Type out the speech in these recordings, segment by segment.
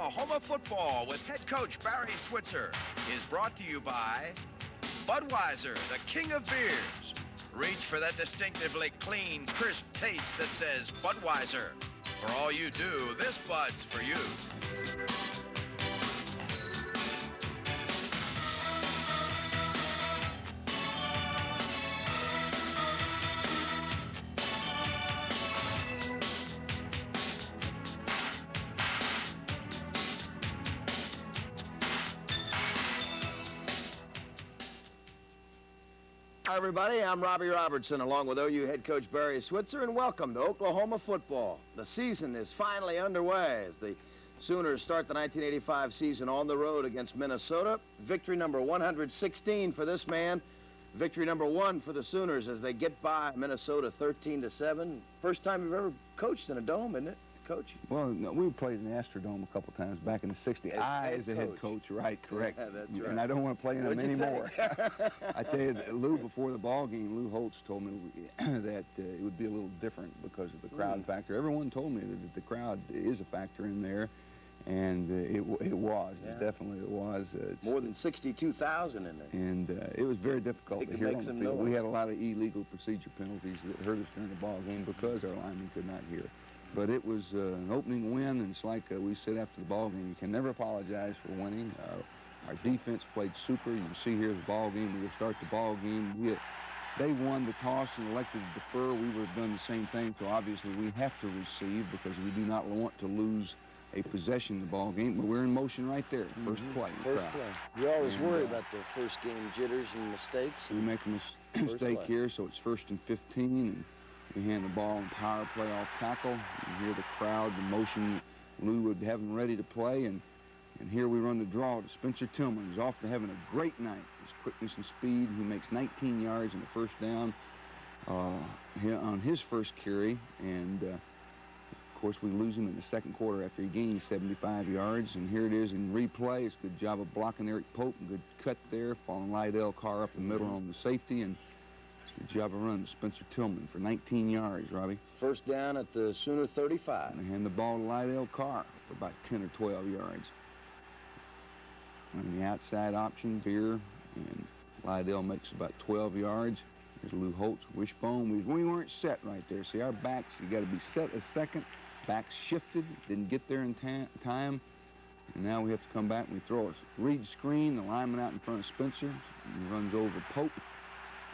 Oklahoma football with head coach Barry Switzer is brought to you by Budweiser, the king of beers. Reach for that distinctively clean, crisp taste that says Budweiser. For all you do, this Bud's for you. Hi, everybody. I'm Robbie Robertson, along with OU head coach Barry Switzer, and welcome to Oklahoma football. The season is finally underway as the Sooners start the 1985 season on the road against Minnesota. Victory number 116 for this man. Victory number 1 for the Sooners as they get by Minnesota 13-7. First time you've ever coached in a dome, isn't it, Coach? Well, no, we played in the Astrodome a couple times back in the 60s. As a head coach, right, correct. Yeah, that's right. And I don't want to play in them anymore. I tell you, Lou, before the ball game, Lou Holtz told me that it would be a little different because of the crowd factor. Everyone told me that the crowd is a factor in there, and it was. Yeah. Definitely it was. More than 62,000 in there. And it was very difficult to hear on the field. We noise. had a lot of illegal procedure penalties that hurt us during the ball game because our linemen could not hear. But it was an opening win, and it's like we said after the ball game, you can never apologize for winning. Our defense played super. You can see here the ball game. We start the ball game. They won the toss and elected to defer. We would have done the same thing, so obviously we have to receive because we do not want to lose a possession in the ball game. But we're in motion right there, first play. First play. You always worry about the first game jitters and mistakes. We make a mistake here, so it's 1st and 15. And we hand the ball and power play off tackle. You hear the crowd, the motion. Lou would have them ready to play, and here we run the draw to Spencer Tillman, who's off to having a great night. His quickness and speed. He makes 19 yards in the first down on his first carry, and of course we lose him in the second quarter after he gains 75 yards. And here it is in replay. It's a good job of blocking Eric Pope, and good cut there, following Lydell Carr up the middle on the safety, and good job of running to Spencer Tillman for 19 yards, Robbie. First down at the Sooner 35. And they hand the ball to Lydell Carr for about 10 or 12 yards. On the outside option, Veer, and Lydell makes about 12 yards. Here's Lou Holtz, wishbone. We weren't set right there. See, our backs, you got to be set a second. Backs shifted, didn't get there in time. And now we have to come back and we throw a read screen, the lineman out in front of Spencer, and he runs over Pope.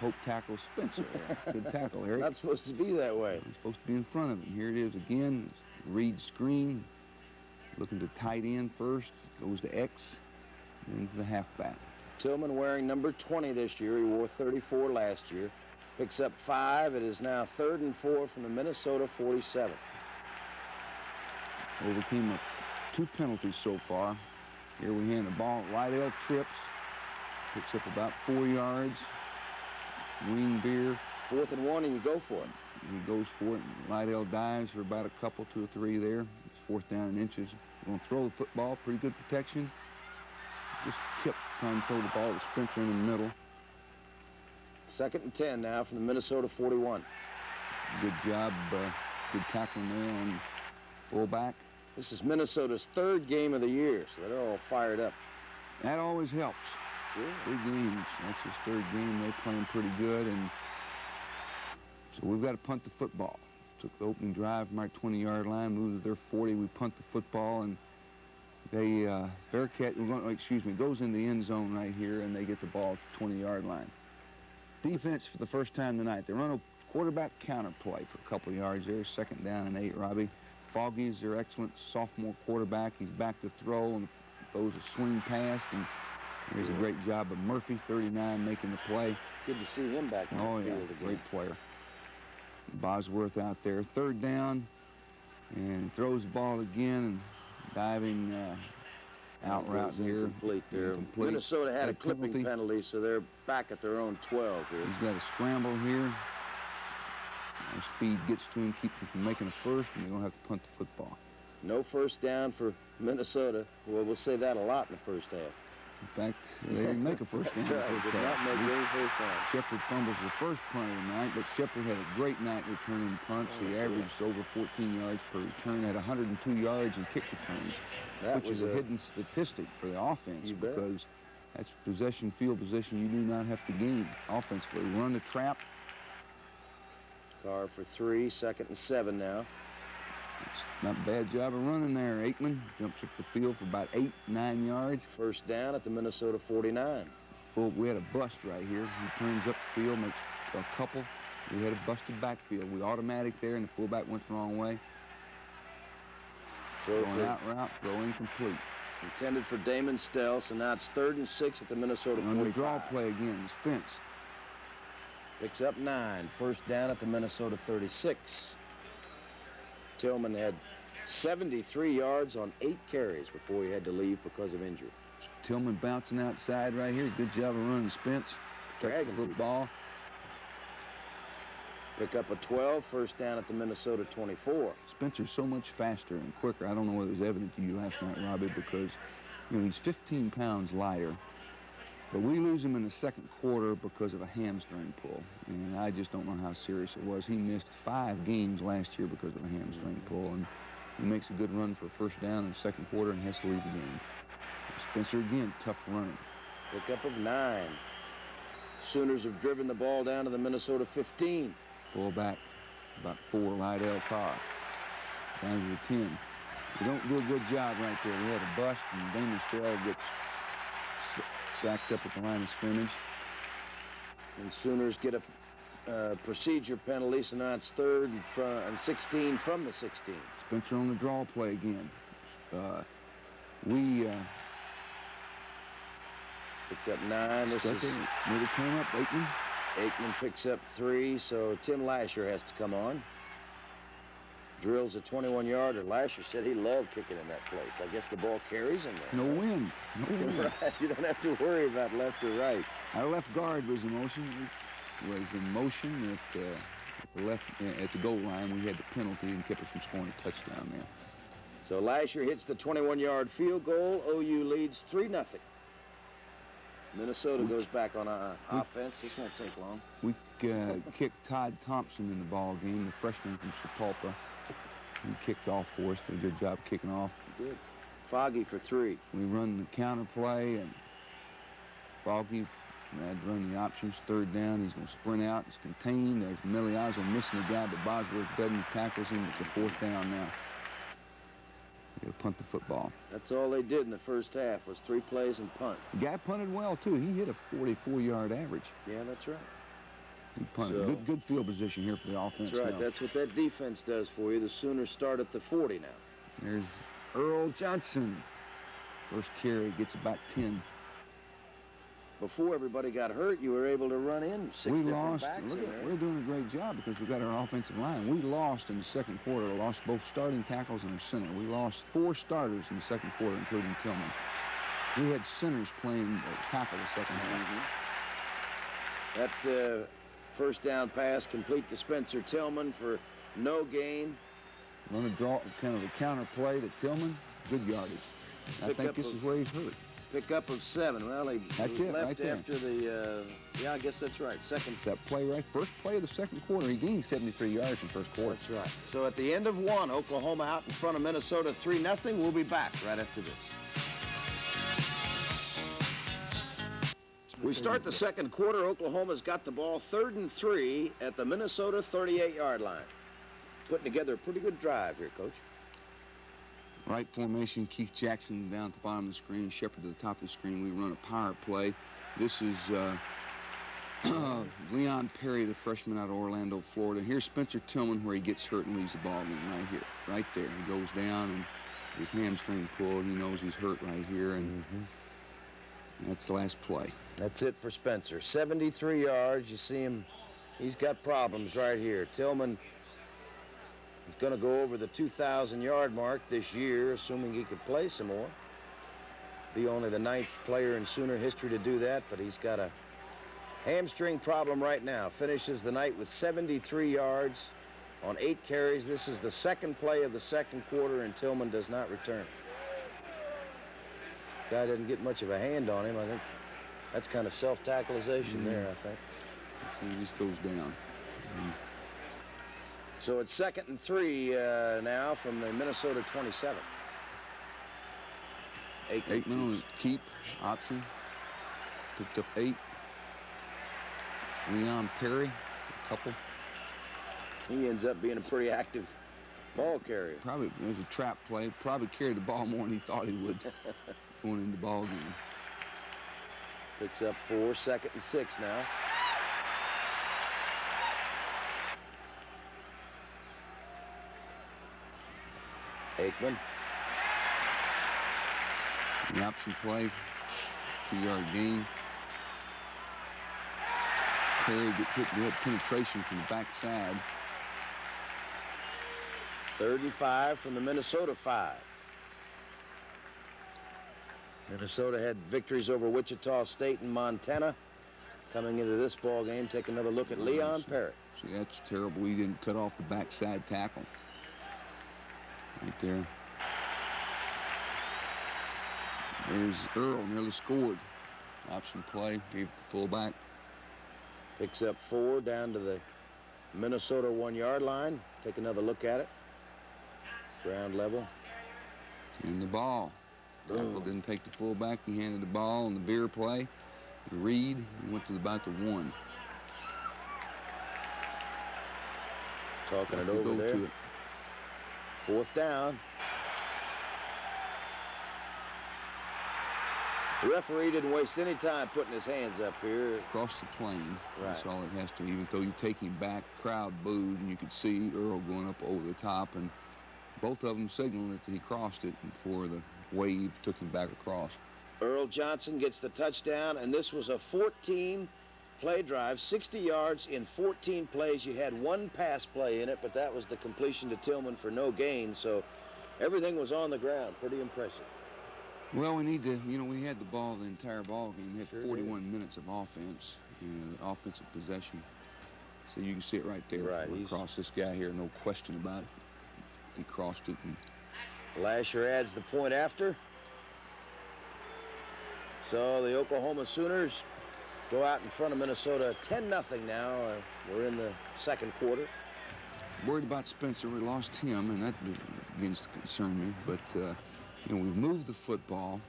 Pope tackles Spencer. Good tackle, Eric. Not supposed to be that way. It's supposed to be in front of him. Here it is again. Read screen. Looking to tight end first. Goes to X. Then to the halfback. Tillman wearing number 20 this year. He wore 34 last year. Picks up 5. It is now 3rd and 4 from the Minnesota 47. Overcame 2 penalties so far. Here we hand the ball. Lydell trips. Picks up about 4 yards. Wing Beer. 4th and 1, and you go for it. He goes for it. Lydell dives for about a couple, 2 or 3 there. It's 4th down in inches. We're going to throw the football. Pretty good protection. Just tip, trying to throw the ball to Spencer in the middle. 2nd and 10 now from the Minnesota 41. Good job. Good tackling there on fullback. This is Minnesota's 3rd game of the year, so they're all fired up. That always helps. Sure. 3 games. That's his 3rd game. They're playing pretty good, and so we've got to punt the football. Took the opening drive from our 20-yard line, moved to their 40. We punt the football, and they Bearcat. Goes in the end zone right here, and they get the ball at the 20-yard line. Defense for the first time tonight. They run a quarterback counter play for a couple of yards there. 2nd down and 8. Robbie Foggy's their excellent sophomore quarterback. He's back to throw and throws a swing pass, and there's a great job of Murphy, 39, making the play. Good to see him back in the field again. Great player. Bosworth out there. 3rd down, and throws the ball again, and diving out route here. Complete there. Minnesota had a clipping penalty, so they're back at their own 12 here. He's got a scramble here. Our speed gets to him, keeps him from making a first, and they're going to have to punt the football. No first down for Minnesota. Well, we'll say that a lot in the first half. In fact, they didn't make a first down. That's right. Did not make any first down. Shepard fumbles the first punt of the night, but Shepard had a great night returning punts. He averaged over 14 yards per return, had 102 yards in kick returns, which is a hidden statistic for the offense because that's possession, field position you do not have to gain offensively. Run the trap. Carr for 3, 2nd and 7 now. It's not a bad job of running there. Aikman jumps up the field for about 8, 9 yards. First down at the Minnesota 49. Well, we had a bust right here. He turns up the field, makes a couple. We had a busted backfield. We automatic there, and the fullback went the wrong way. Going out route, throw incomplete. Intended for Damon Stell, so now it's 3rd and 6 at the Minnesota 45. On the draw play again, Spence. Picks up 9. First down at the Minnesota 36. Tillman had 73 yards on 8 carries before he had to leave because of injury. Tillman bouncing outside right here. Good job of running Spence. Dragging the football. Pick up a 12. First down at the Minnesota 24. Spencer's so much faster and quicker. I don't know whether it was evident to you last night, Robbie, because he's 15 pounds lighter. But we lose him in the second quarter because of a hamstring pull. And I just don't know how serious it was. He missed 5 games last year because of a hamstring pull. And he makes a good run for first down in the second quarter and has to leave the game. Spencer again, tough running. Pick up of 9. Sooners have driven the ball down to the Minnesota 15. Fullback, about 4, Lydell Carr. Down to the 10. We don't do a good job right there. We had a bust, and Damon Stell gets sacked up at the line of scrimmage. And Sooners get a procedure penalty, so now it's 3rd and 16 from the 16. Spencer on the draw play again. We picked up 9. This is where it came up. Aikman. Aikman picks up 3, so Tim Lasher has to come on. Drills a 21-yarder. Lasher said he loved kicking in that place. I guess the ball carries him there. No wind. No wind. Right. You don't have to worry about left or right. Our left guard was in motion. At the goal line. We had the penalty and kept us from scoring a touchdown there. So Lasher hits the 21-yard field goal. OU leads 3-0. Minnesota goes back on offense. This won't take long. We kicked Todd Thompson in the ball game, the freshman from Sapulpa. He kicked off for us. Did a good job kicking off. He did. Foggy for 3. We run the counter play, and Foggy had to run the options. 3rd down. He's going to sprint out. He's contained. There's Miliazzo missing the guy, but Bosworth doesn't tackles him. It's a 4th down now. They got to punt the football. That's all they did in the first half was 3 plays and punt. The guy punted well, too. He hit a 44-yard average. Yeah, that's right. He punted. So, good field position here for the offense. That's right. Now. That's what that defense does for you. The Sooners start at the 40 now. There's Earl Johnson. First carry gets about 10. Before everybody got hurt, you were able to run in 6 different backs in there. We're doing a great job because we got our offensive line. We lost in the second quarter. We lost both starting tackles and our center. We lost 4 starters in the second quarter, including Tillman. We had centers playing tackle the second half. That first down pass complete to Spencer Tillman for no gain. Run a draw, kind of a counter play to Tillman. Good yardage. I think this is where he's hurt. Pickup of 7. Well, he that's it, left right there. after the, yeah, I guess that's right. That play right, first play of the second quarter. He gained 73 yards in the first quarter. That's right. So at the end of 1, Oklahoma out in front of Minnesota 3-0. We'll be back right after this. We start the second quarter. Oklahoma's got the ball 3rd and 3 at the Minnesota 38-yard line. Putting together a pretty good drive here, Coach. Right formation, Keith Jackson down at the bottom of the screen, Shepard to the top of the screen. We run a power play. This is Leon Perry, the freshman out of Orlando, Florida. Here's Spencer Tillman where he gets hurt and leaves the ball game right here. Right there. He goes down and his hamstring pulled. He knows he's hurt right here, and that's the last play. That's it for Spencer. 73 yards. You see him. He's got problems right here. Tillman is going to go over the 2,000-yard mark this year, assuming he could play some more. Be only the 9th player in Sooner history to do that, but he's got a hamstring problem right now. Finishes the night with 73 yards on 8 carries. This is the second play of the second quarter, and Tillman does not return. Guy doesn't get much of a hand on him. I think that's kind of self-tackleization there, I think. So he just goes down. So it's 2nd and 3 now from the Minnesota 27. Aikman on keep option. Picked up 8. Leon Perry, a couple. He ends up being a pretty active ball carrier. Probably, it was a trap play. Probably carried the ball more than he thought he would going into the ball game. Picks up 4, 2nd and 6 now. Aikman. The option play, 2-yard gain. Perry gets hit with penetration from the backside. 3rd and 5 from the Minnesota 5. Minnesota had victories over Wichita State and Montana. Coming into this ball game, take another look at Leon Perry. See, that's terrible. He didn't cut off the backside tackle. Right there. There's Earl, nearly scored. Option play, gave the fullback. Picks up 4 down to the Minnesota 1-yard line. Take another look at it. Ground level. And the ball. Tackle didn't take the fullback. He handed the ball on the veer play. Reed, he went to about the 1. Talking it over there. 4th down. The referee didn't waste any time putting his hands up here. Across the plane. Right. That's all it has to. Even though you take him back, the crowd booed, and you could see Earl going up over the top, and both of them signaling that he crossed it before the wave took him back across. Earl Johnson gets the touchdown, and this was a 14-play drive, 60 yards in 14 plays. You had 1 pass play in it, but that was the completion to Tillman for no gain, so everything was on the ground. Pretty impressive. Well, we need to, we had the ball the entire ball game. We had Sure 41 minutes of offense, offensive possession. So you can see it right there. Right. Across this guy here, no question about it. He crossed it. And Lasher adds the point after. So the Oklahoma Sooners go out in front of Minnesota 10-0 now. We're in the 2nd quarter. Worried about Spencer. We lost him, and that begins to concern me. But, we've moved the football,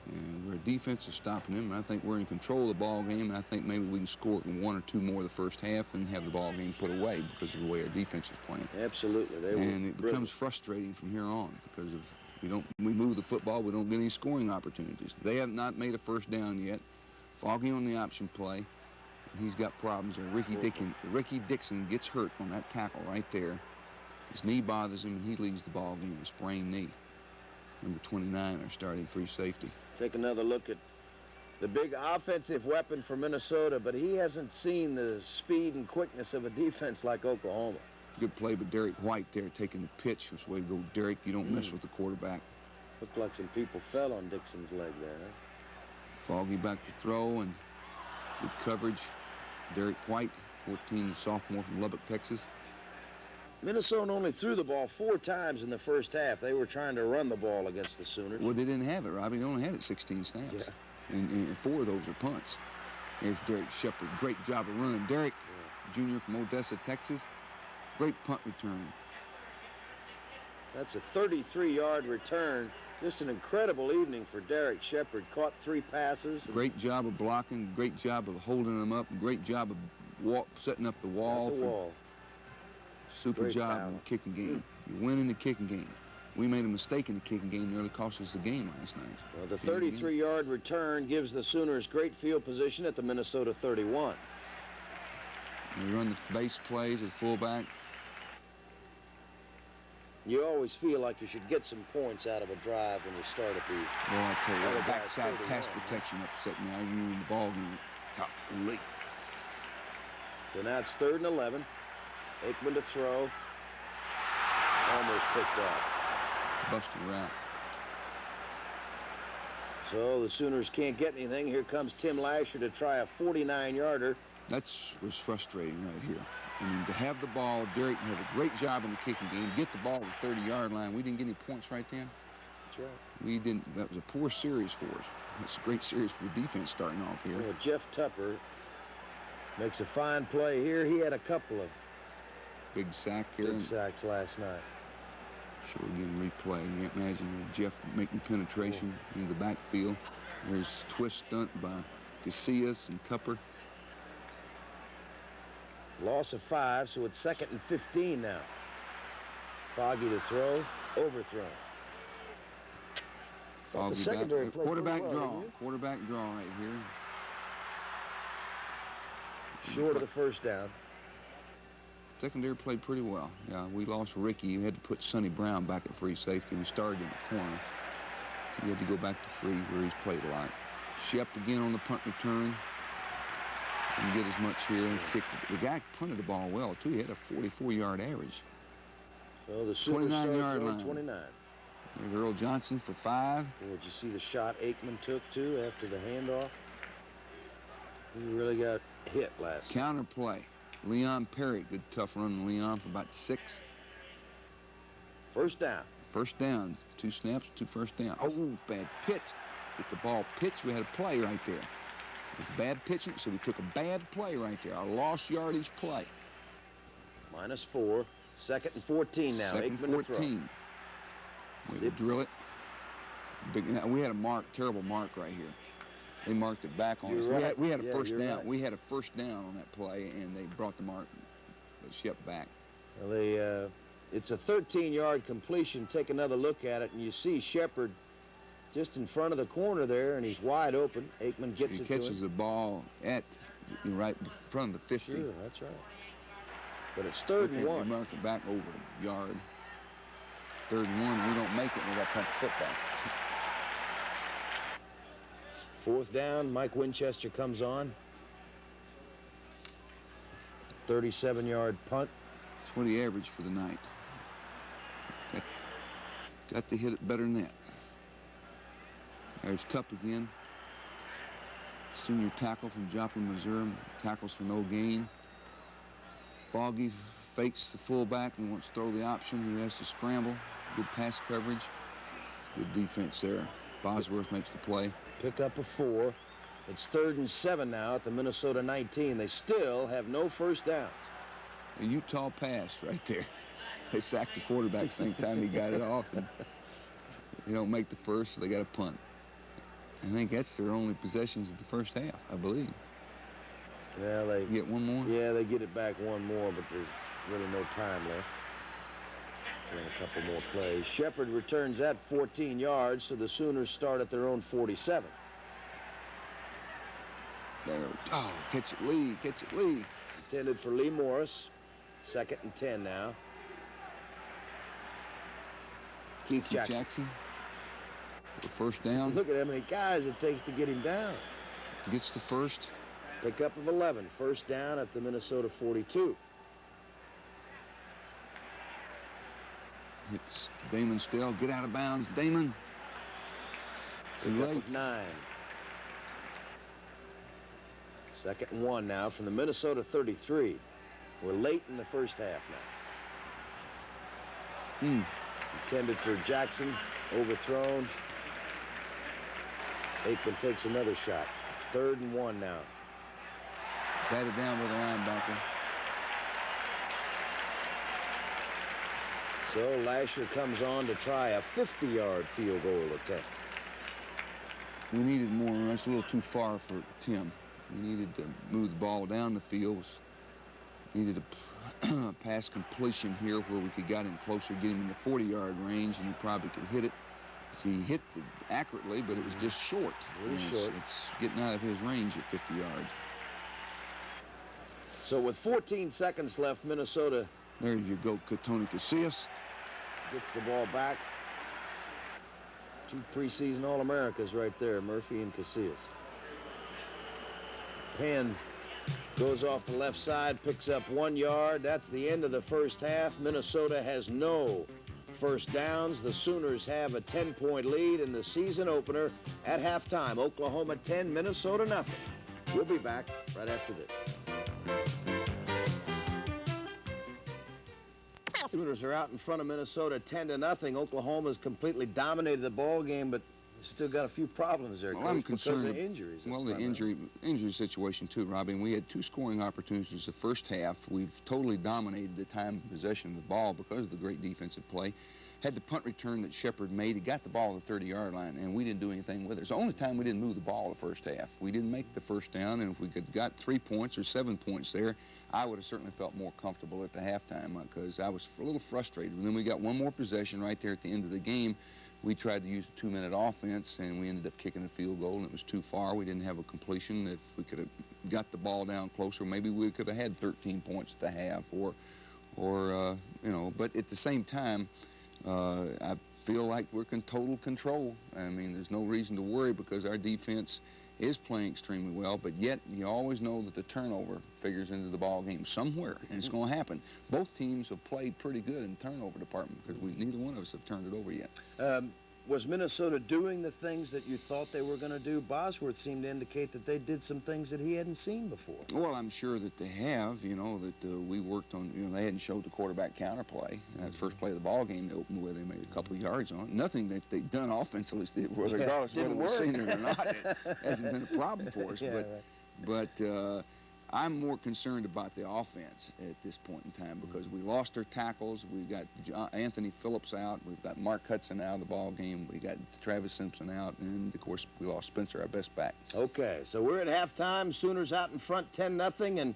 and our defense is stopping him. And I think we're in control of the ball game. And I think maybe we can score 1 or 2 more the first half and have the ball game put away because of the way our defense is playing. Absolutely. And it becomes frustrating from here on because of we move the football, we don't get any scoring opportunities. They have not made a first down yet. Foggy on the option play. He's got problems there. Ricky Dixon gets hurt on that tackle right there. His knee bothers him, and he leaves the ball game with a sprained knee. Number 29, our starting free safety. Take another look at the big offensive weapon for Minnesota, but he hasn't seen the speed and quickness of a defense like Oklahoma. Good play, but Derek White there taking the pitch. That's the way to go, Derek. You don't mess with the quarterback. Looked like some people fell on Dixon's leg there. Foggy back to throw, and good coverage. Derek White, 14, sophomore from Lubbock, Texas. Minnesota only threw the ball 4 times in the first half. They were trying to run the ball against the Sooners. Well, they didn't have it, Robbie. They only had it 16 snaps. Yeah. And 4 of those are punts. There's Derek Shepard. Great job of running. Derek, junior from Odessa, Texas. Great punt return. That's a 33-yard return. Just an incredible evening for Derek Shepard. Caught 3 passes. Great job of blocking. Great job of holding them up. Great job of setting up the wall. Super Great job balance. in the kicking game. You win in the kicking game. We made a mistake in the kicking game. Nearly cost us the game last night. Well, the 33-yard return gives the Sooners great field position at the Minnesota 31. We run the base plays with fullback. You always feel like you should get some points out of a drive when you start at the... Well, I tell you what, Other guys backside 31, pass protection upset me. I knew in the ball game. Late. So now it's 3rd and 11. Aikman to throw. Almost picked off. Busted route. So the Sooners can't get anything. Here comes Tim Lasher to try a 49-yarder. That was frustrating right here. I mean, to have the ball, Derek had a great job in the kicking game. Get the ball to the 30-yard line. We didn't get any points right then. That's right. We didn't. That was a poor series for us. It's a great series for the defense starting off here. Well, Jeff Tupper makes a fine play here. He had a couple of big sack here. Big sacks last night. Show again replay. You can't imagine Jeff making penetration in the backfield. There's twist stunt by Casillas and Tupper. Loss of 5, so it's 2nd and 15 now. Foggy to throw, overthrown. Foggy the secondary back. Quarterback well, draw. Quarterback draw right here. Short of the first down. Secondary played pretty well. Yeah, we lost Ricky. You had to put Sonny Brown back at free safety. We started in the corner. He had to go back to free where he's played a lot. Shep again on the punt return. Didn't get as much here and kicked it. The guy punted the ball well, too. He had a 44-yard average. So the 29-yard line. 29. There's Earl Johnson for 5. Did you see the shot Aikman took, too, after the handoff? He really got hit last night. Counter play. Leon Perry. Good tough run on Leon for about 6. First down. First down. 2 snaps, 2 first down. Oh, bad pitch. Get the ball pitched. We had a play right there. It was bad pitching, so we took a bad play right there. A lost yardage play. -4. 2nd and 14 now. 2nd Aikman and 14. We would drill it. We had a terrible mark right here. They marked it back on us. Right. We had a first down. Right. We had a first down on that play, and they brought the Shep back. Well, it's a 13-yard completion. Take another look at it, and you see Shepard just in front of the corner there, and he's wide open. Aikman gets it to him. He catches the ball right in front of the 50. Sure, that's right. But it's 3rd and 1. We marked it back over a yard. 3rd and 1. We don't make it. We got to punt the football. 4th down. Mike Winchester comes on. 37-yard punt. That's what he averaged for the night. Got to hit it better than that. There's Tupp again. Senior tackle from Joplin, Missouri. Tackles for no gain. Foggy fakes the fullback and wants to throw the option. He has to scramble. Good pass coverage. Good defense there. Bosworth makes the play. Pick up a 4. It's 3rd and 7 now at the Minnesota 19. They still have no first downs. A Utah pass right there. They sacked the quarterback same time he got it off, and they don't make the first, so they got a punt. I think that's their only possessions of the first half, I believe. Well, they get one more? Yeah, they get it back one more, but there's really no time left. And a couple more plays. Shepard returns at 14 yards, so the Sooners start at their own 47. There. Oh, catch it, Lee. Catch it, Lee. Intended for Lee Morris. 2nd and 10 now. Keith Jackson. For first down. Look at how many guys it takes to get him down. Gets the first. Pickup of 11. First down at the Minnesota 42. It's Damon still. Get out of bounds, Damon. Pickup of 9. 2nd and 1 now from the Minnesota 33. We're late in the first half now. Intended for Jackson. Overthrown. Aikman takes another shot. 3rd and 1 now. Batted down with a linebacker. So Lasher comes on to try a 50-yard field goal attempt. We needed more. That's a little too far for Tim. We needed to move the ball down the field. Needed a pass completion here where we could get him closer, get him in the 40-yard range, and he probably could hit it. So he hit it accurately, but it was just short. It's getting out of his range at 50 yards. So with 14 seconds left, Minnesota. There you go, Tony Casillas. Gets the ball back. 2 preseason All-Americas right there, Murphy and Casillas. Penn goes off the left side, picks up 1 yard. That's the end of the first half. Minnesota has no first downs. The Sooners have a 10-point lead in the season opener at halftime. Oklahoma 10, Minnesota nothing. We'll be back right after this. Sooners are out in front of Minnesota 10-0. Oklahoma's completely dominated the ball game, but still got a few problems there. Well, I'm concerned because of injuries. Well, the injury situation too, Robbie. And we had 2 scoring opportunities the first half. We've totally dominated the time of possession of the ball because of the great defensive play. Had the punt return that Shepard made. He got the ball at the 30-yard line, and we didn't do anything with it. It's the only time we didn't move the ball the first half. We didn't make the first down, and if we could got 3 points or 7 points there, I would have certainly felt more comfortable at the halftime because I was a little frustrated. And then we got one more possession right there at the end of the game. We tried to use a 2-minute offense, and we ended up kicking a field goal, and it was too far. We didn't have a completion. If we could have got the ball down closer, maybe we could have had 13 points at the half, or you know. But at the same time, I feel like we're in total control. I mean, there's no reason to worry because our defense is playing extremely well, but yet you always know that the turnover figures into the ball game somewhere, and it's going to happen. Both teams have played pretty good in the turnover department because neither one of us have turned it over yet. Was Minnesota doing the things that you thought they were going to do? Bosworth seemed to indicate that they did some things that he hadn't seen before. Well, I'm sure that they have, you know, that we worked on, you know, they hadn't showed the quarterback counterplay. That first play of the ball game they opened with, they made a couple of yards on it. Nothing that they've done offensively, regardless of whether we've seen it or not, it hasn't been a problem for us. Yeah, but I'm more concerned about the offense at this point in time because we lost our tackles. We've got Anthony Phillips out. We've got Mark Hudson out of the ball game. We got Travis Simpson out. And, of course, we lost Spencer, our best back. Okay, so we're at halftime. Sooners out in front 10-0. And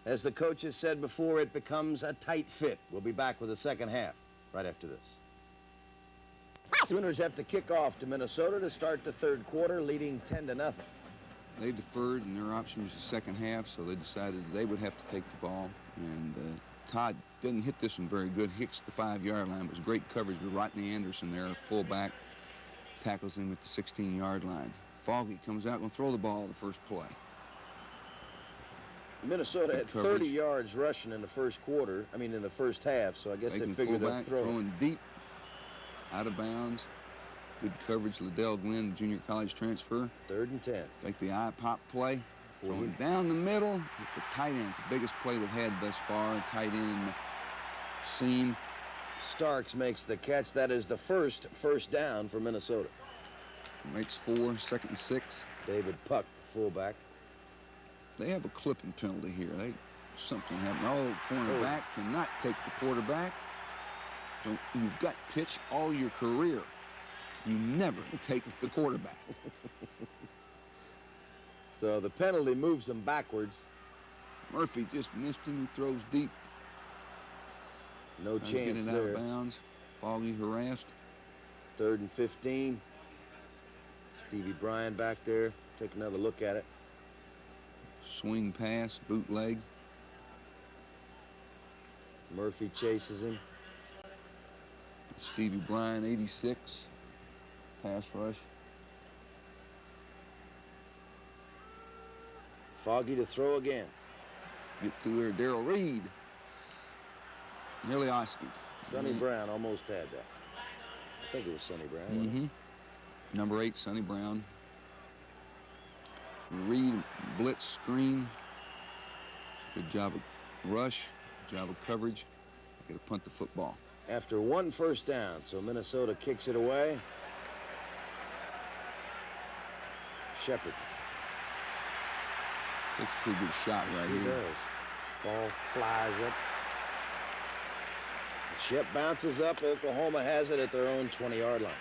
as the coach has said before, it becomes a tight fit. We'll be back with the second half right after this. Sooners have to kick off to Minnesota to start the third quarter, leading 10-0. They deferred, and their option was the second half, so they decided they would have to take the ball. And Todd didn't hit this one very good. Hits the 5-yard line. It was great coverage with Rodney Anderson there, fullback, tackles him at the 16-yard line. Foggy comes out and throw the ball the first play. Minnesota had 30 yards rushing in the first quarter. I mean, in the first half, so I guess they figured they'd throw. Throwing deep, out of bounds. Good coverage, Liddell Glenn, junior college transfer. 3rd and 10. Take the eye-pop play. Throwing down the middle. Hit the tight end. It's the biggest play they've had thus far. Tight end in the seam. Starks makes the catch. That is the first down for Minnesota. Makes 4, 2nd and 6. David Puck, fullback. They have a clipping penalty here. Something happened. Oh, cornerback cannot take the quarterback. You've got pitch all your career. You never take the quarterback. So the penalty moves them backwards. Murphy just missed him. He throws deep. No chance there. Out of bounds. Foggy harassed. 3rd and 15. Stevie Bryan back there. Take another look at it. Swing pass, bootleg. Murphy chases him. Stevie Bryan, 86. Pass rush. Foggy to throw again. Get through there, Darrell Reed. Nearly Oskey. Sonny Brown almost had that. I think it was Sonny Brown. Number 8, Sonny Brown. Reed, blitz, screen. Good job of rush. Good job of coverage. Got to punt the football. After 1 first down, so Minnesota kicks it away. Shepard. Takes a pretty good shot right here. He does. Ball flies up. Shep bounces up. Oklahoma has it at their own 20-yard line.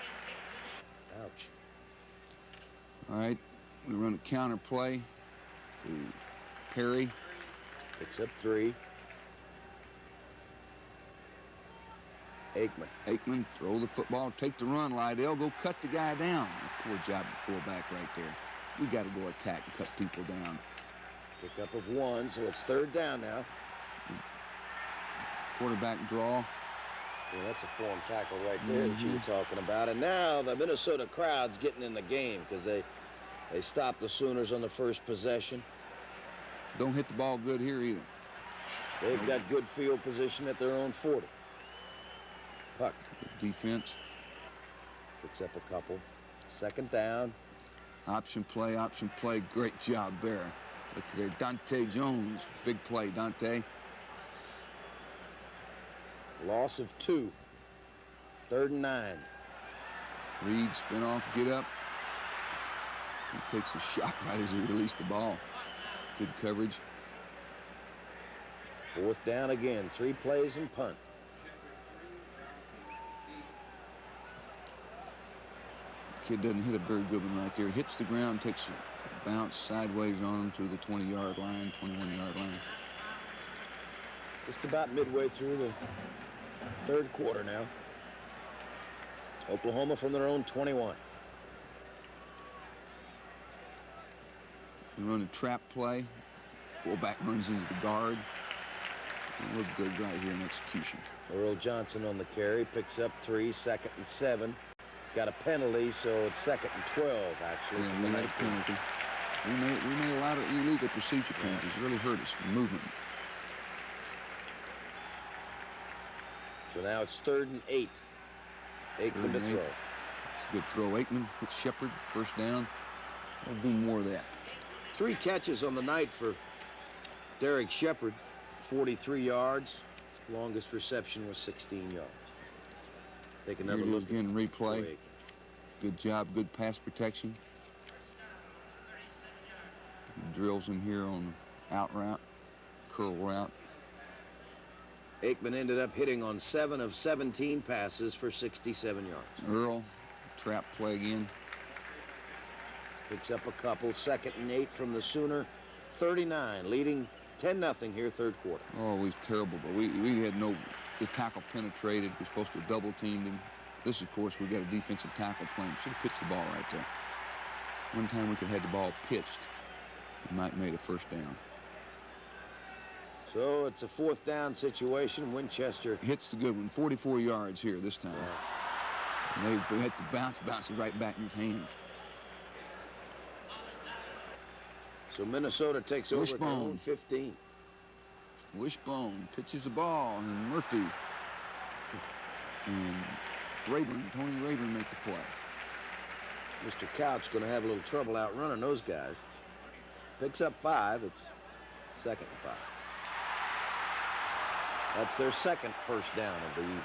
Ouch. All right. We run a counter play to Perry. Picks up 3. Aikman, throw the football, take the run, Liddell, go cut the guy down. Poor job of fullback right there. We got to go attack and cut people down. Pick up of 1, so it's 3rd down now. Quarterback draw. Yeah, that's a form tackle right there that you were talking about. And now the Minnesota crowd's getting in the game because they stopped the Sooners on the first possession. Don't hit the ball good here either. They've got good field position at their own 40. Puck. Defense. Picks up a couple. 2nd down. Option play. Great job there. Look at there, Dante Jones. Big play, Dante. Loss of 2. 3rd and 9. Reed, spin off, get up. He takes a shot right as he released the ball. Good coverage. 4th down again. 3 plays and punt. Kid doesn't hit a very good one right there. Hits the ground, takes a bounce sideways on him to the 20-yard line, 21-yard line. Just about midway through the 3rd quarter now. Oklahoma from their own 21. You run a trap play. Fullback runs into the guard. It looked good right here in execution. Earl Johnson on the carry. Picks up 3. 2nd and 7. Got a penalty, so it's 2nd and 12, actually. Yeah, we made a penalty. We made a lot of illegal procedure penalties. It really hurt us. Movement. So now it's 3rd and 8. Aikman to throw. It's a good throw. Aikman hits Shepard. 1st down. We'll do more of that. 3 catches on the night for Derek Shepard. 43 yards. Longest reception was 16 yards. Take another look again. Replay. Good job. Good pass protection. Drills him here on out route, curl route. Aikman ended up hitting on 7 of 17 passes for 67 yards. Earl, trap play again. Picks up a couple. 2nd and 8 from the Sooner 39, leading 10-0 here, 3rd quarter. Oh, we was terrible, but we had no. The tackle penetrated. We're supposed to double team him. This, of course, we got a defensive tackle playing. Should have pitched the ball right there. One time we could have had the ball pitched. We might have made a 1st down. So it's a 4th down situation. Winchester hits the good one. 44 yards here this time. Yeah. And they had to bounce it right back in his hands. So Minnesota takes over at their own 15. Wishbone pitches the ball, and Murphy and Tony Rayburn make the play. Mr. Couch going to have a little trouble outrunning those guys. Picks up 5. It's 2nd and 5. That's their 2nd 1st down of the evening.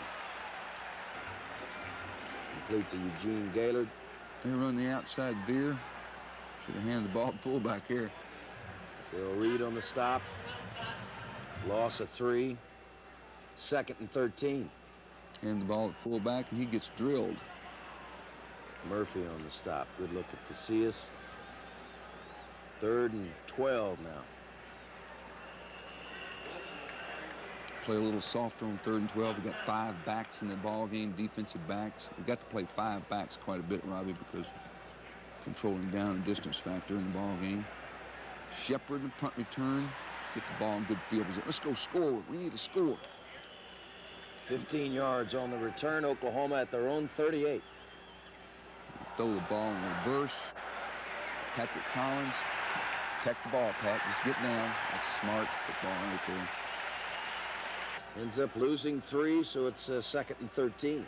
Complete to Eugene Gaylord. They run the outside veer. Should have handed the ball to fullback here. Phil Reed on the stop. Loss of 3. 2nd and 13. Hand the ball at fullback, and he gets drilled. Murphy on the stop. Good look at Casillas. 3rd and 12 now. Play a little softer on 3rd and 12. We got 5 backs in the ball game, defensive backs. We got to play 5 backs quite a bit, Robbie, because controlling down and distance factor in the ball game. Shepard and punt return. Let's get the ball in good field position. Let's go score. We need to score. 15 yards on the return. Oklahoma at their own 38. Throw the ball in reverse. Patrick Collins. Catch the ball, Pat. Just get down. That's smart football right there. Ends up losing 3, so it's 2nd and 13.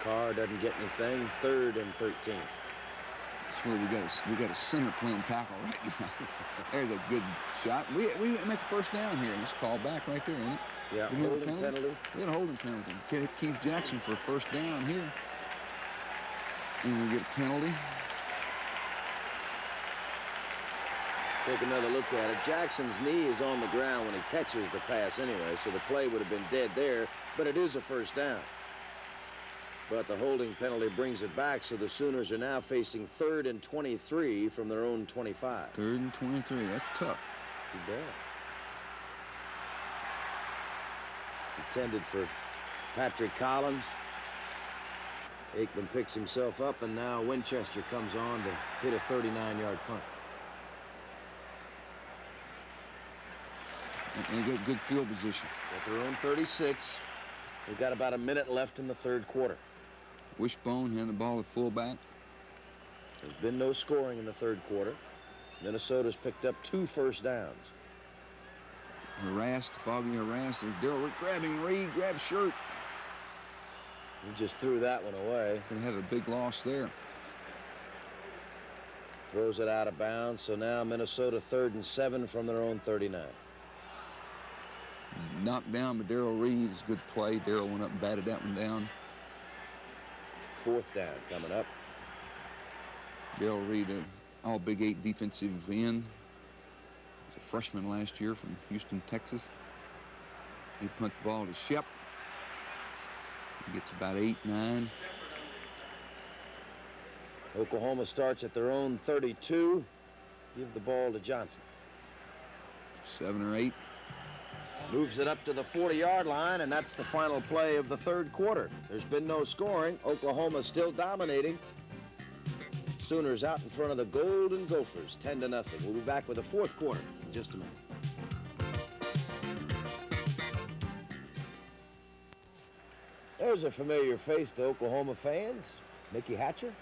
Carr doesn't get anything. 3rd and 13. That's where we got a center playing tackle right now. There's a good shot. We make a 1st down here. Just call back right there, isn't it? Yeah, holding penalty. We got a holding penalty. Keith Jackson for a 1st down here. And we get a penalty. Take another look at it. Jackson's knee is on the ground when he catches the pass anyway, so the play would have been dead there, but it is a 1st down. But the holding penalty brings it back, so the Sooners are now facing 3rd and 23 from their own 25. 3rd and 23. That's tough. Too bad. Intended for Patrick Collins. Aikman picks himself up, and now Winchester comes on to hit a 39-yard punt. And they get good field position. At their own 36. We've got about a minute left in the 3rd quarter. Wishbone hand the ball at fullback. There's been no scoring in the 3rd quarter. Minnesota's picked up 2 1st downs. Harassed, Foggy harassed. There's Darrell grabbing Reed, grabs shirt. He just threw that one away. Could have had a big loss there. Throws it out of bounds, so now Minnesota 3rd and 7 from their own 39. Knocked down by Darrell Reed. It's a good play. Darrell went up and batted that one down. 4th down coming up. Darrell Reed, an all Big 8 defensive end. He's a freshman last year from Houston, Texas. He punted the ball to Shep. He gets about 8, 9. Oklahoma starts at their own 32. Give the ball to Johnson. 7 or 8. Moves it up to the 40-yard line, and that's the final play of the 3rd quarter. There's been no scoring. Oklahoma still dominating. Sooners out in front of the Golden Gophers, 10-0. We'll be back with the 4th quarter in just a minute. There's a familiar face to Oklahoma fans. Mickey Hatcher.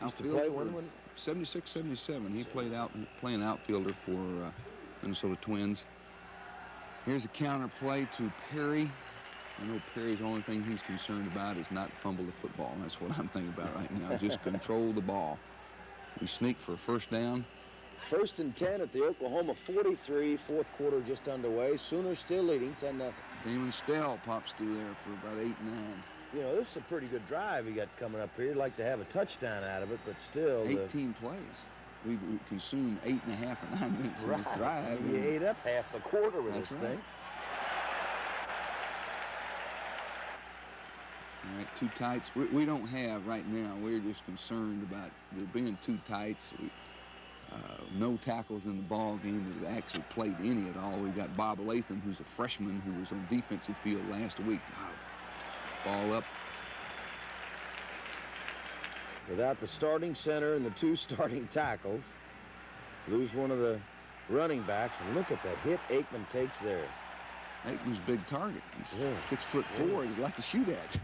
Used to play when 76-77. He playing outfielder for Minnesota Twins. Here's a counter play to Perry. I know Perry's the only thing he's concerned about is not fumble the football. That's what I'm thinking about right now. Just control the ball. We sneak for a 1st down. 1st and 10 at the Oklahoma 43. 4th quarter just underway. Sooners still leading 10-0. Damon Stell pops through there for about 8, 9. You know, this is a pretty good drive he got coming up here. He'd like to have a touchdown out of it, but still. 18 plays. We consumed 8.5 or 9 minutes in this drive. You ate up half the quarter with this thing. All right, 2 tights. We don't have right now. We're just concerned about there being 2 tights. No tackles in the ball game that have actually played any at all. We've got Bob Latham, who's a freshman who was on defensive field last week. Ball up. Without the starting center and the 2 starting tackles, lose one of the running backs, and look at the hit Aikman takes there. Aikman's a big target. He's 6'4". He's like to shoot at.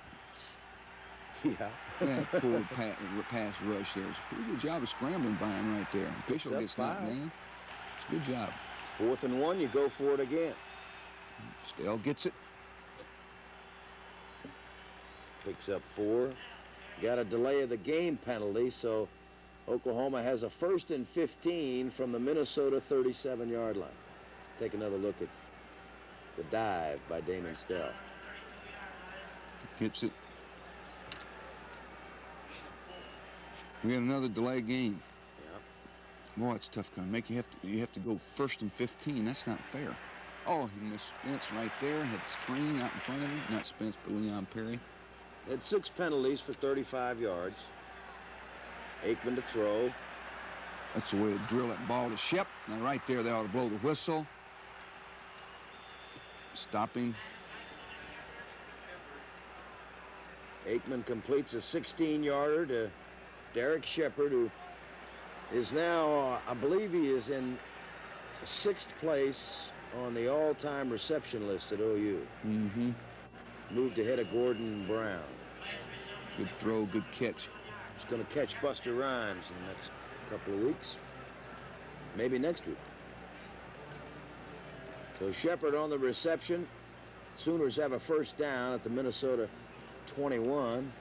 Yeah. That poor pass rush there. It's a pretty good job of scrambling by him right there. Official gets knocked down. It's a good job. 4th and 1, you go for it again. Stell gets it. Picks up 4. Got a delay of the game penalty, so Oklahoma has a 1st and 15 from the Minnesota 37-yard line. Take another look at the dive by Damon Stell. Gets it. We got another delay game. Yeah. Boy, it's tough coming. You have to go 1st and 15. That's not fair. Oh, he missed Spence right there. Had a screen out in front of him. Not Spence, but Leon Perry. Had 6 penalties for 35 yards. Aikman to throw. That's the way to drill that ball to Shep. Now right there, they ought to blow the whistle. Stop him. Aikman completes a 16-yarder to Derek Shepard, who is now, I believe he is in 6th place on the all-time reception list at OU. Mm-hmm. Moved ahead of Gordon Brown. Good throw, good catch. He's going to catch Buster Rhymes in the next couple of weeks. Maybe next week. So Shepard on the reception. Sooners have a 1st down at the Minnesota 21.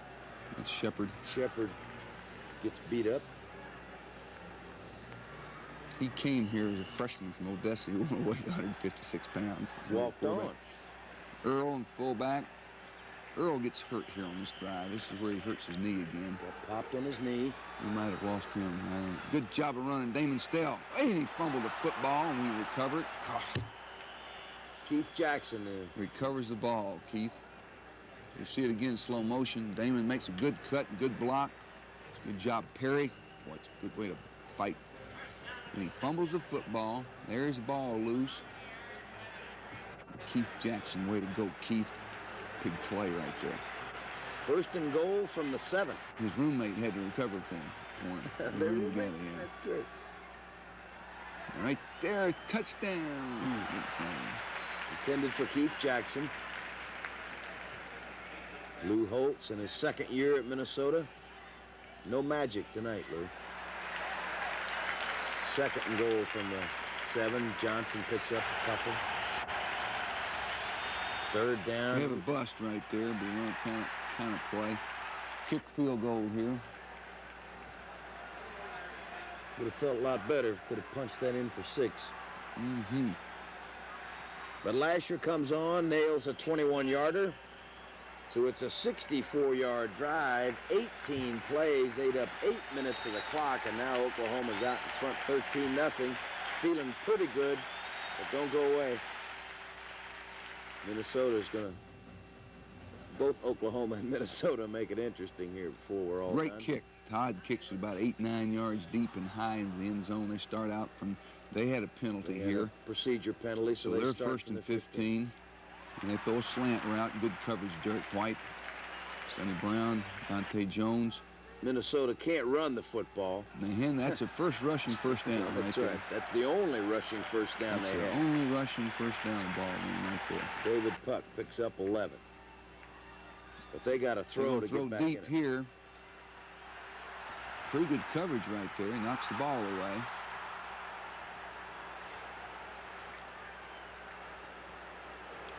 That's Shepard. Shepard gets beat up. He came here as a freshman from Odessa. He only weighed 156 pounds. Walked on. Earl and fullback. Earl gets hurt here on this drive. This is where he hurts his knee again. Got popped on his knee. We might have lost him. Good job of running, Damon Stell. And he fumbled the football, and we recover it. Oh. Keith Jackson recovers the ball, Keith. You see it again in slow motion. Damon makes a good cut and good block. Good job, Perry. Boy, it's a good way to fight. And he fumbles the football. There's the ball loose. Keith Jackson, way to go, Keith. Big play right there. 1st and goal from the 7. His roommate had to recover for him. Their roommate, that's good. Right there, touchdown. Intended for Keith Jackson. Lou Holtz in his 2nd year at Minnesota. No magic tonight, Lou. 2nd and goal from the 7. Johnson picks up a couple. 3rd down. We have a bust right there, but we run kind of play. Kick field goal here. Would have felt a lot better if could have punched that in for 6. Mm-hmm. But Lasher comes on, nails a 21-yarder. So it's a 64-yard drive, 18 plays, ate up 8 minutes of the clock, and now Oklahoma's out in front 13-0, feeling pretty good, but don't go away. Minnesota's going to, both Oklahoma and Minnesota make it interesting here before we're all Great done. kick. Todd kicks it about 8-9 yards deep and high into the end zone. They start out from, they had a penalty here. Procedure penalty, so they're start first from and the 15. And they throw a slant route, good coverage. Derek White, Sonny Brown, Dante Jones. Minnesota can't run the football. And that's a first rushing first down That's right right. there. That's the only rushing first down That's they the had. only rushing first down ball game right there. David Puck picks up 11. But they got to throw to get back deep in it. here. Pretty good coverage right there. He knocks the ball away.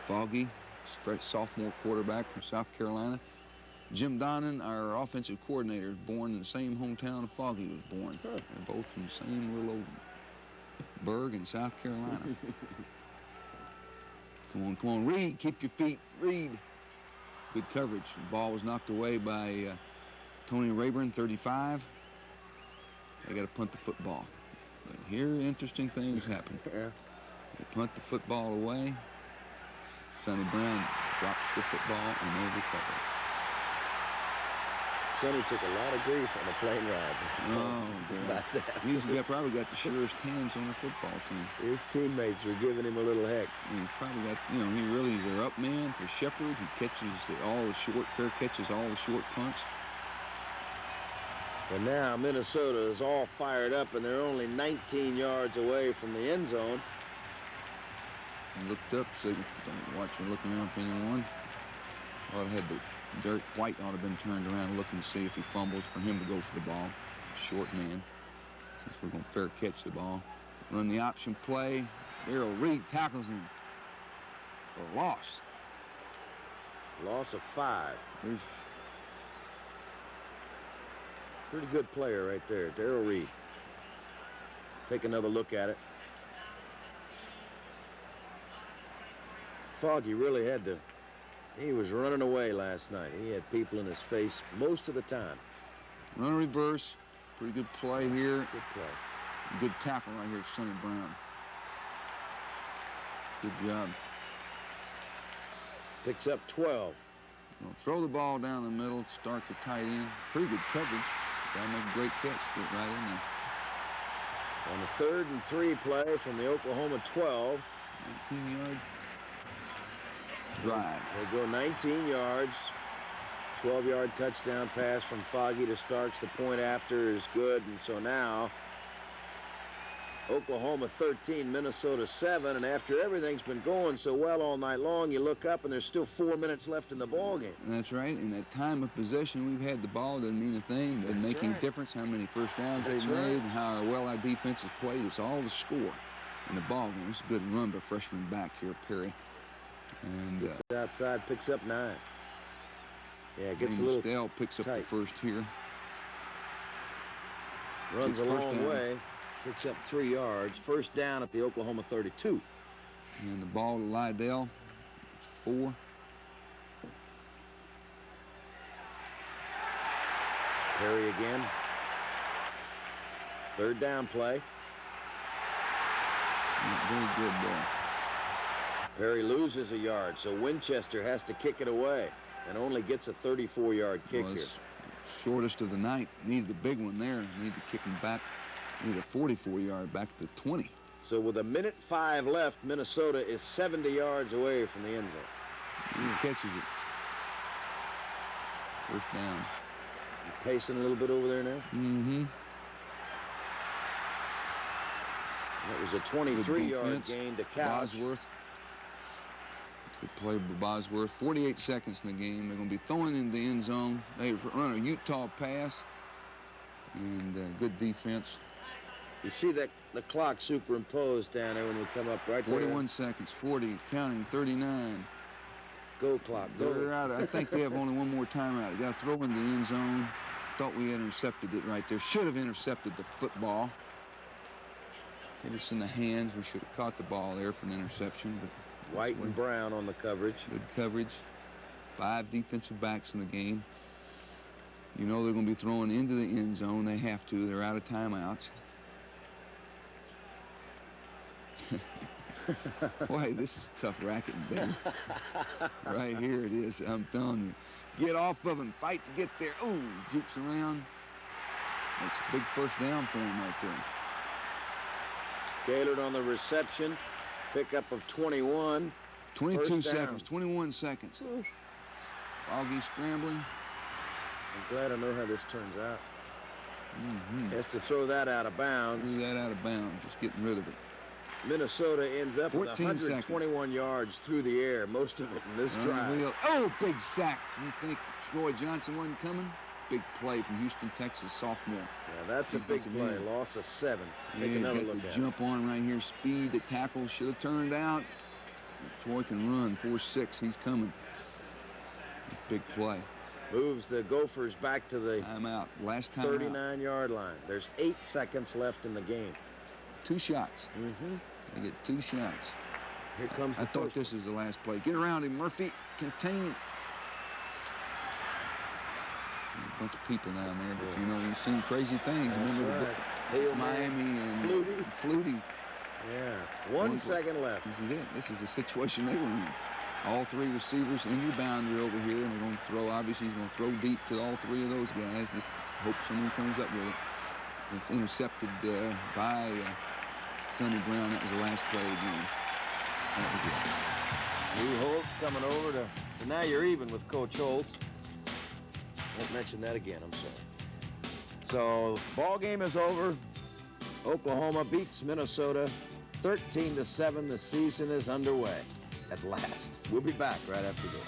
Foggy, sophomore quarterback from South Carolina. Jim Donnan, our offensive coordinator, is born in the same hometown of Foggy was born. Huh. They're both from the same little old burg in South Carolina. Come on, Reed, keep your feet, Reed. Good coverage. The ball was knocked away by Tony Rayburn, 35. They got to punt the football. But here, interesting things happen. Yeah. They punt the football away. Sonny Brown drops the football and they recover. Sonny took a lot of grief on the plane ride. Oh, about that. He's probably got the surest hands on the football team. His teammates were giving him a little heck. He's probably got, he really is their up man for Shepard. He catches all the short, fair catches all the short punts. But now Minnesota is all fired up, and they're only 19 yards away from the end zone. He looked up, so don't watch me looking out for anyone. Well, Derek White ought to have been turned around looking to see if he fumbles for him to go for the ball. Short man. Since we're going to fair catch the ball. Run the option play. Darrell Reed tackles him for loss. Loss of 5. There's Pretty good player right there, Darrell Reed. Take another look at it. Foggy really had to, he was running away last night. He had people in his face most of the time. run a reverse. Pretty good play here. Good play. Good tackle right here, Sonny Brown. Good job. Picks up 12. Throw the ball down the middle, start the tight end. Pretty good coverage. Guy make a great catch, get right in there. On the 3rd and 3 play from the Oklahoma 12. 19-yard drive. They go 19 yards. 12-yard touchdown pass from Foggy to Starks. The point after is good, and so now Oklahoma 13, Minnesota 7, and after everything's been going so well all night long, you look up and there's still 4 minutes left in the ball game. That's right. In that time of possession we've had the ball doesn't mean a thing. Doesn't make any difference how many first downs they've made and how well our defense has played. It's all the score in the ball game. It's a good run by freshman back here, Perry. And Gets outside, picks up 9. Yeah, gets James a little Dell picks up tight. the first here. Runs a Gets first long down. way. Picks up 3 yards. First down at the Oklahoma 32. And the ball to Lydell. 4. Perry again. 3rd down play. Not very good there. Perry loses a yard, so Winchester has to kick it away and only gets a 34-yard kick Well, here. it's shortest of the night. Needed a big one there. Need to kick him back. Need a 44-yard back to 20. So with 1:05 left, Minnesota is 70 yards away from the end zone. He catches it. First down. Pacing a little bit over there now. Mm-hmm. That was a 23-yard gain to Couch. Bosworth. Good play by Bosworth. 48 seconds in the game. They're going to be throwing in the end zone. They run a Utah pass. And good defense. You see that the clock superimposed down there when we come up right there. 41 seconds. 40, counting, 39. Go clock, They're go. out. I think they have only one more timeout. They got to throw in the end zone. Thought we had intercepted it right there. Should have intercepted the football. Hit us in the hands. We should have caught the ball there for an interception, but White and brown on the coverage. Good coverage. 5 defensive backs in the game. You know they're going to be throwing into the end zone. They have to. They're out of timeouts. Boy, this is tough racketing, Ben. Right here it is. I'm telling you. Get off of him. Fight to get there. Oh, jukes around. That's a big first down for him right there. Gaylord on the reception. Pickup of 21. 22 seconds. 21 seconds. Foggy scrambling. I'm glad I know how this turns out. Has to throw that out of bounds. Threw that out of bounds. Just getting rid of it. Minnesota ends up with 14 121 yards through the air, most of it in this drive. Oh, big sack. You think Troy Johnson wasn't coming? Big play from Houston, Texas, sophomore. Yeah, that's a big play. Loss of 7. Take Yeah, another got look the at jump on right here. Speed at tackle. Should have turned out. Troy can run. 4-6. He's coming. Big play. Moves the Gophers back to the timeout. Last time 39-yard line. There's 8 seconds left in the game. 2 shots. They get 2 shots. Here comes the I thought this is the last play. Get around him, Murphy. Contain him. A bunch of people down there, but you know, we've seen crazy things. That's Remember right. Miami and Flutie. Yeah. 1 second left. This is it. This is the situation they were in. All 3 receivers into the boundary over here, and they're going to throw. Obviously, he's going to throw deep to all 3 of those guys. Just hope someone comes up with it. It's intercepted by Sonny Brown. That was the last play of the game. That was it. Lou Holtz coming over to now you're even with Coach Holtz. Won't mention that again, I'm sorry. So, ball game is over. Oklahoma beats Minnesota 13-7. The season is underway at last. We'll be back right after this.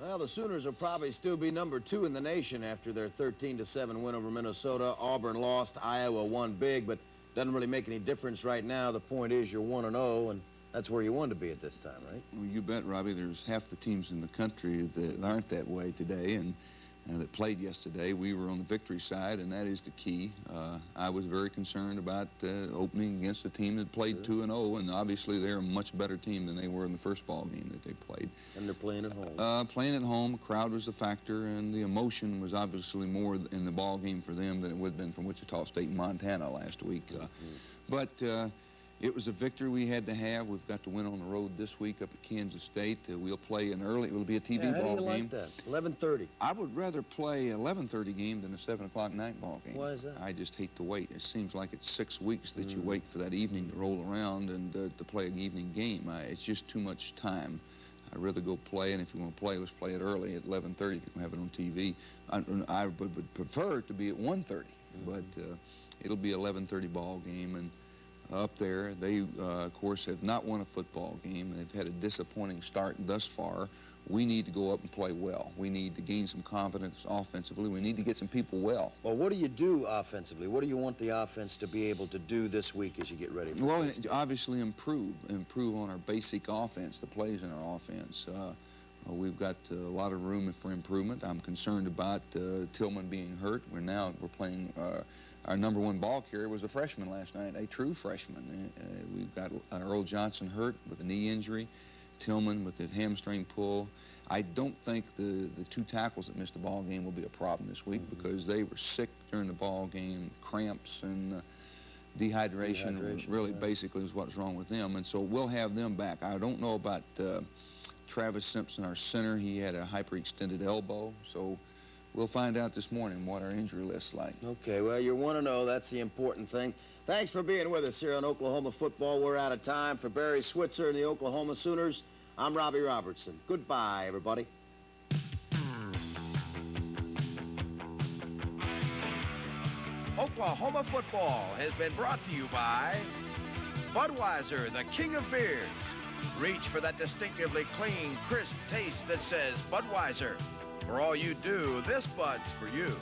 Well, the Sooners will probably still be number 2 in the nation after their 13-7 win over Minnesota. Auburn lost, Iowa won big, but doesn't really make any difference right now. The point is you're 1-0, and that's where you want to be at this time, right? Well, you bet, Robbie. There's half the teams in the country that aren't that way today, and that played yesterday. We were on the victory side, and that is the key. I was very concerned about opening against a team that played 2-0, and obviously they're a much better team than they were in the first ball game that they played. And they're playing at home. Playing at home, the crowd was the factor, and the emotion was obviously more in the ball game for them than it would have been from Wichita State and Montana last week. But it was a victory we had to have. We've got to win on the road this week up at Kansas State. We'll play an early. It will be a TV ball game. How do you like that? 11:30. I would rather play an 11:30 game than a 7 o'clock night ball game. Why is that? I just hate to wait. It seems like it's 6 weeks that you wait for that evening to roll around and to play an evening game. It's just too much time. I'd rather go play, and if you want to play, let's play it early at 11:30 if you can have it on TV. I would prefer it to be at 1:30, but it'll be 11:30 ball game. And up there, they, of course, have not won a football game. They've had a disappointing start thus far. We need to go up and play well. We need to gain some confidence offensively. We need to get some people well. Well, what do you do offensively? What do you want the offense to be able to do this week as you get ready for Well, obviously improve on our basic offense, the plays in our offense. We've got a lot of room for improvement. I'm concerned about Tillman being hurt. We're playing... Our number 1 ball carrier was a freshman last night, a true freshman. We've got Earl Johnson hurt with a knee injury, Tillman with a hamstring pull. I don't think the 2 tackles that missed the ball game will be a problem this week because they were sick during the ball game, cramps and dehydration really basically is what's wrong with them. And so we'll have them back. I don't know about Travis Simpson, our center. He had a hyperextended elbow, so we'll find out this morning what our injury list's like. Okay, well, you're 1-0. That's the important thing. Thanks for being with us here on Oklahoma Football. We're out of time. For Barry Switzer and the Oklahoma Sooners, I'm Robbie Robertson. Goodbye, everybody. Oklahoma Football has been brought to you by Budweiser, the king of beers. Reach for that distinctively clean, crisp taste that says Budweiser. For all you do, this Bud's for you.